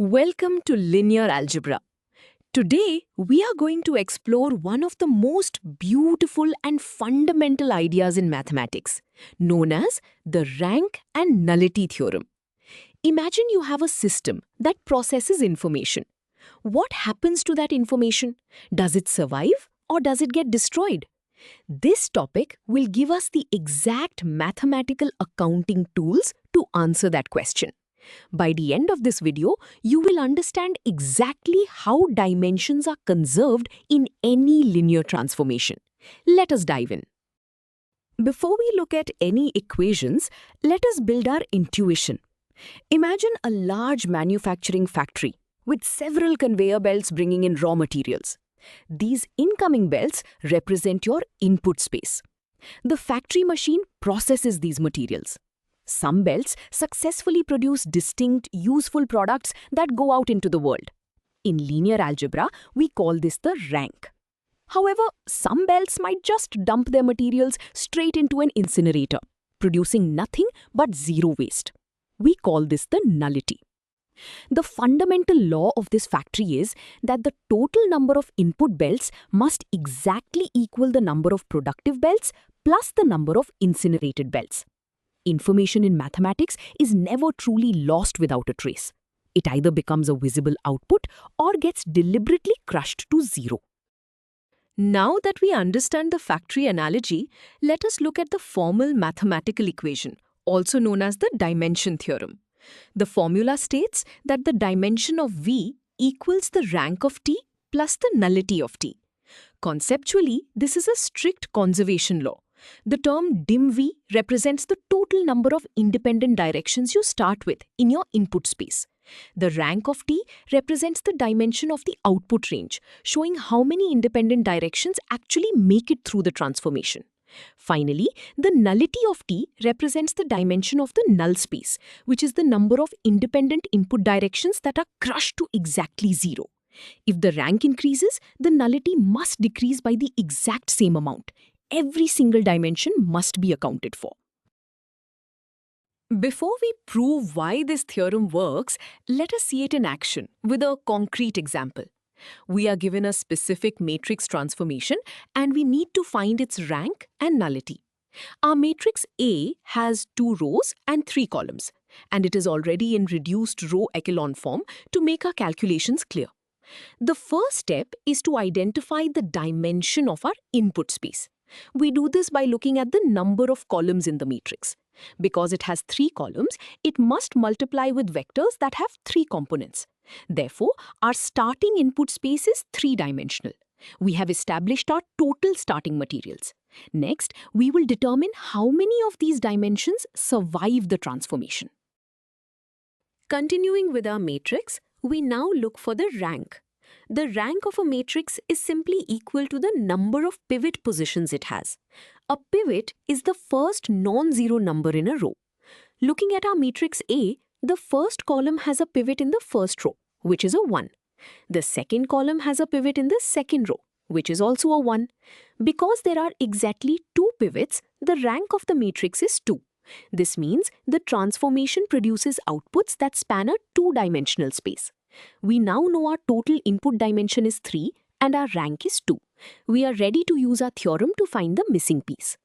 Welcome to Linear Algebra. Today, we are going to explore one of the most beautiful and fundamental ideas in mathematics, known as the rank and nullity theorem. Imagine you have a system that processes information. What happens to that information? Does it survive or does it get destroyed? This topic will give us the exact mathematical accounting tools to answer that question. By the end of this video, you will understand exactly how dimensions are conserved in any linear transformation. Let us dive in. Before we look at any equations, let us build our intuition. Imagine a large manufacturing factory with several conveyor belts bringing in raw materials. These incoming belts represent your input space. The factory machine processes these materials. Some belts successfully produce distinct, useful products that go out into the world. In linear algebra, we call this the rank. However, some belts might just dump their materials straight into an incinerator, producing nothing but zero waste. We call this the nullity. The fundamental law of this factory is that the total number of input belts must exactly equal the number of productive belts plus the number of incinerated belts. Information in mathematics is never truly lost without a trace. It either becomes a visible output or gets deliberately crushed to zero. Now that we understand the factory analogy, let us look at the formal mathematical equation, also known as the dimension theorem. The formula states that the dimension of V equals the rank of T plus the nullity of T. Conceptually, this is a strict conservation law. The term dim_v represents the total number of independent directions you start with in your input space. The rank of T represents the dimension of the output range, showing how many independent directions actually make it through the transformation. Finally, the nullity of T represents the dimension of the null space, which is the number of independent input directions that are crushed to exactly zero. If the rank increases, the nullity must decrease by the exact same amount. Every single dimension must be accounted for. Before we prove why this theorem works, let us see it in action with a concrete example. We are given a specific matrix transformation and we need to find its rank and nullity. Our matrix A has 2 rows and 3 columns, and it is already in reduced row echelon form to make our calculations clear. The first step is to identify the dimension of our input space. We do this by looking at the number of columns in the matrix. Because it has 3 columns, it must multiply with vectors that have 3 components. Therefore, our starting input space is 3-dimensional. We have established our total starting materials. Next, we will determine how many of these dimensions survive the transformation. Continuing with our matrix, we now look for the rank. The rank of a matrix is simply equal to the number of pivot positions it has. A pivot is the first non-zero number in a row. Looking at our matrix A, the first column has a pivot in the first row, which is a 1. The second column has a pivot in the second row, which is also a 1. Because there are exactly 2 pivots, the rank of the matrix is 2. This means the transformation produces outputs that span a 2-dimensional space. We now know our total input dimension is 3 and our rank is 2. We are ready to use our theorem to find the missing piece.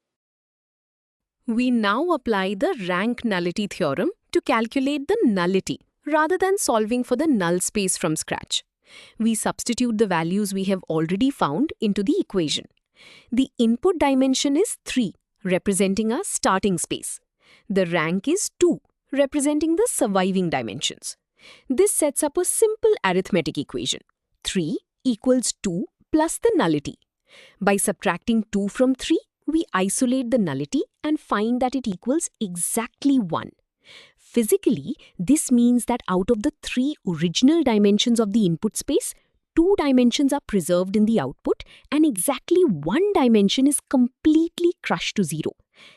We now apply the rank-nullity theorem to calculate the nullity rather than solving for the null space from scratch. We substitute the values we have already found into the equation. The input dimension is 3, representing our starting space. The rank is 2, representing the surviving dimensions. This sets up a simple arithmetic equation. 3 equals 2 plus the nullity. By subtracting 2 from 3, we isolate the nullity and find that it equals exactly 1. Physically, this means that out of the 3 original dimensions of the input space, 2 dimensions are preserved in the output and exactly 1 dimension is completely crushed to zero.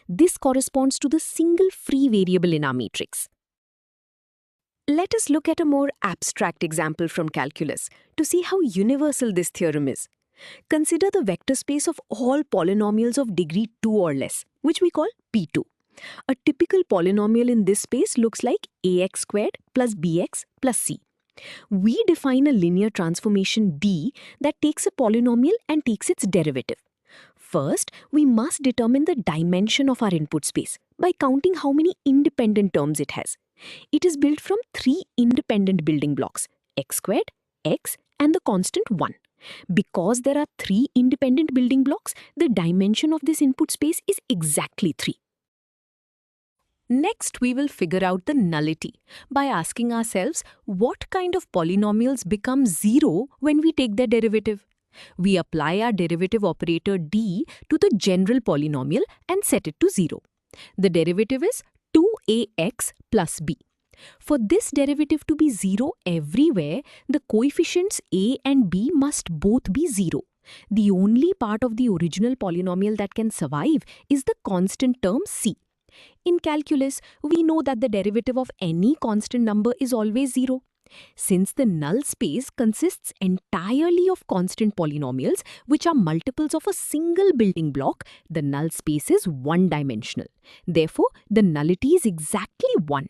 This corresponds to the single free variable in our matrix. Let us look at a more abstract example from calculus to see how universal this theorem is. Consider the vector space of all polynomials of degree 2 or less, which we call P2. A typical polynomial in this space looks like ax squared plus bx plus c. We define a linear transformation D that takes a polynomial and takes its derivative. First, we must determine the dimension of our input space by counting how many independent terms it has. It is built from three independent building blocks, x squared, x, and the constant 1. Because there are three independent building blocks, the dimension of this input space is exactly 3. Next, we will figure out the nullity by asking ourselves what kind of polynomials become 0 when we take their derivative. We apply our derivative operator d to the general polynomial and set it to 0. The derivative is 2ax plus b. For this derivative to be 0 everywhere, the coefficients a and b must both be 0. The only part of the original polynomial that can survive is the constant term c. In calculus, we know that the derivative of any constant number is always 0. Since the null space consists entirely of constant polynomials, which are multiples of a single building block, the null space is one-dimensional. Therefore, the nullity is exactly 1.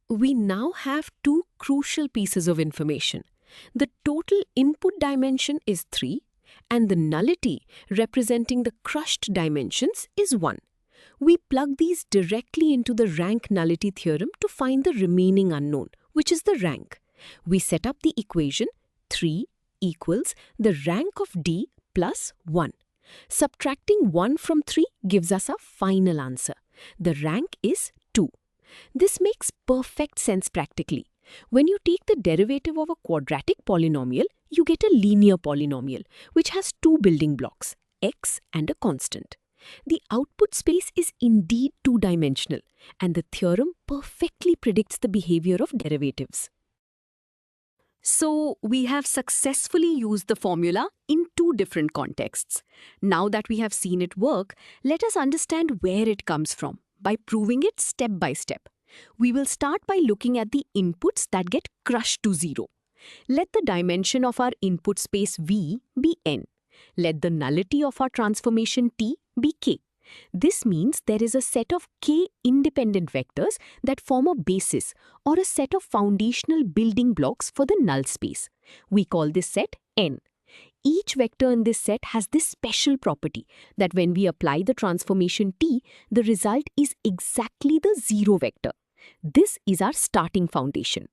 We now have two crucial pieces of information. The total input dimension is 3, and the nullity, representing the crushed dimensions, is 1. We plug these directly into the rank nullity theorem to find the remaining unknown, which is the rank. We set up the equation 3 equals the rank of D plus 1. Subtracting 1 from 3 gives us a final answer. The rank is 2. This makes perfect sense practically. When you take the derivative of a quadratic polynomial, you get a linear polynomial, which has two building blocks, x and a constant. The output space is indeed two-dimensional, and the theorem perfectly predicts the behavior of derivatives. So, we have successfully used the formula in two different contexts. Now that we have seen it work, let us understand where it comes from by proving it step by step. We will start by looking at the inputs that get crushed to 0. Let the dimension of our input space V be n. Let the nullity of our transformation T be k. This means there is a set of k independent vectors that form a basis or a set of foundational building blocks for the null space. We call this set n. Each vector in this set has this special property that when we apply the transformation T, the result is exactly the 0 vector. This is our starting foundation.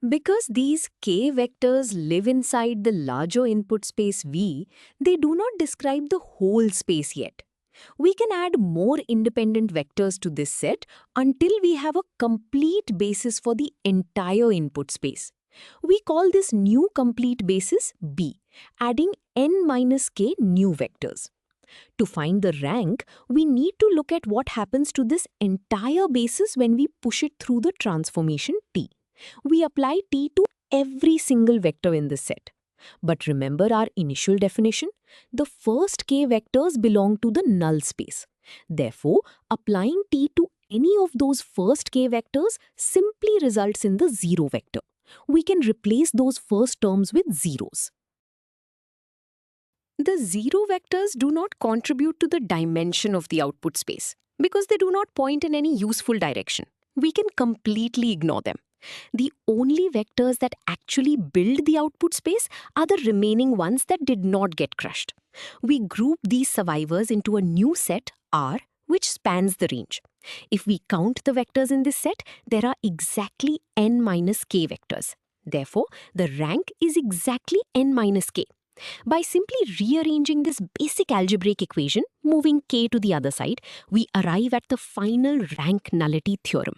Because these k vectors live inside the larger input space V, they do not describe the whole space yet. We can add more independent vectors to this set until we have a complete basis for the entire input space. We call this new complete basis B, adding n minus k new vectors. To find the rank, we need to look at what happens to this entire basis when we push it through the transformation T. We apply T to every single vector in this set. But remember our initial definition? The first k vectors belong to the null space. Therefore, applying T to any of those first k vectors simply results in the 0 vector. We can replace those first terms with zeros. The 0 vectors do not contribute to the dimension of the output space because they do not point in any useful direction. We can completely ignore them. The only vectors that actually build the output space are the remaining ones that did not get crushed. We group these survivors into a new set R, which spans the range. If we count the vectors in this set, there are exactly n minus k vectors. Therefore, the rank is exactly n minus k. By simply rearranging this basic algebraic equation, moving k to the other side, we arrive at the final rank nullity theorem.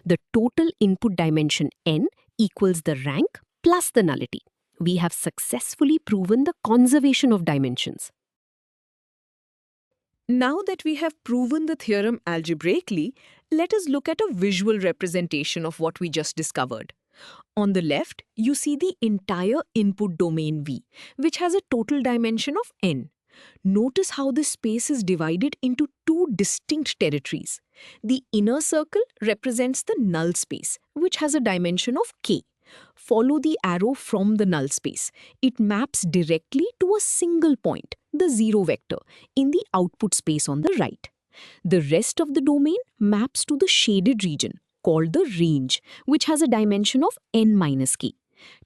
The total input dimension n equals the rank plus the nullity. We have successfully proven the conservation of dimensions. Now that we have proven the theorem algebraically, let us look at a visual representation of what we just discovered. On the left, you see the entire input domain V, which has a total dimension of n. Notice how this space is divided into two distinct territories. The inner circle represents the null space, which has a dimension of k. Follow the arrow from the null space. It maps directly to a single point, the 0 vector, in the output space on the right. The rest of the domain maps to the shaded region, called the range, which has a dimension of n minus k.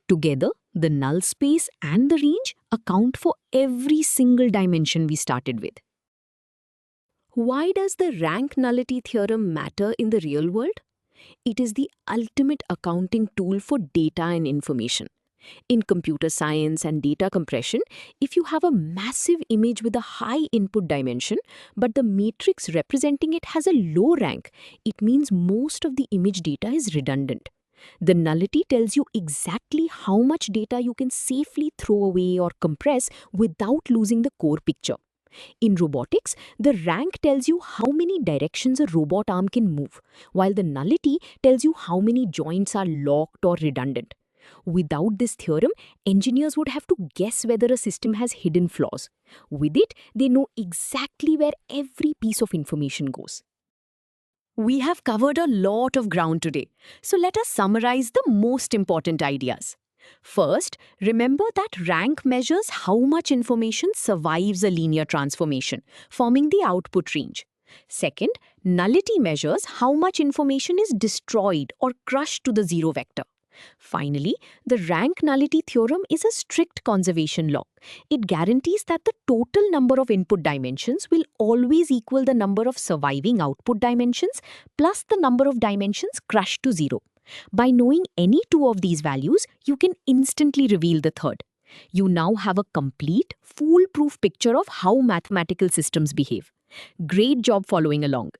Together, the null space and the range account for every single dimension we started with. Why does the rank nullity theorem matter in the real world? It is the ultimate accounting tool for data and information. In computer science and data compression, if you have a massive image with a high input dimension, but the matrix representing it has a low rank, it means most of the image data is redundant. The nullity tells you exactly how much data you can safely throw away or compress without losing the core picture. In robotics, the rank tells you how many directions a robot arm can move, while the nullity tells you how many joints are locked or redundant. Without this theorem, engineers would have to guess whether a system has hidden flaws. With it, they know exactly where every piece of information goes. We have covered a lot of ground today, so let us summarize the most important ideas. First, remember that rank measures how much information survives a linear transformation, forming the output range. Second, nullity measures how much information is destroyed or crushed to the zero vector. Finally, the rank nullity theorem is a strict conservation law. It guarantees that the total number of input dimensions will always equal the number of surviving output dimensions plus the number of dimensions crushed to zero. By knowing any two of these values, you can instantly reveal the third. You now have a complete, foolproof picture of how mathematical systems behave. Great job following along.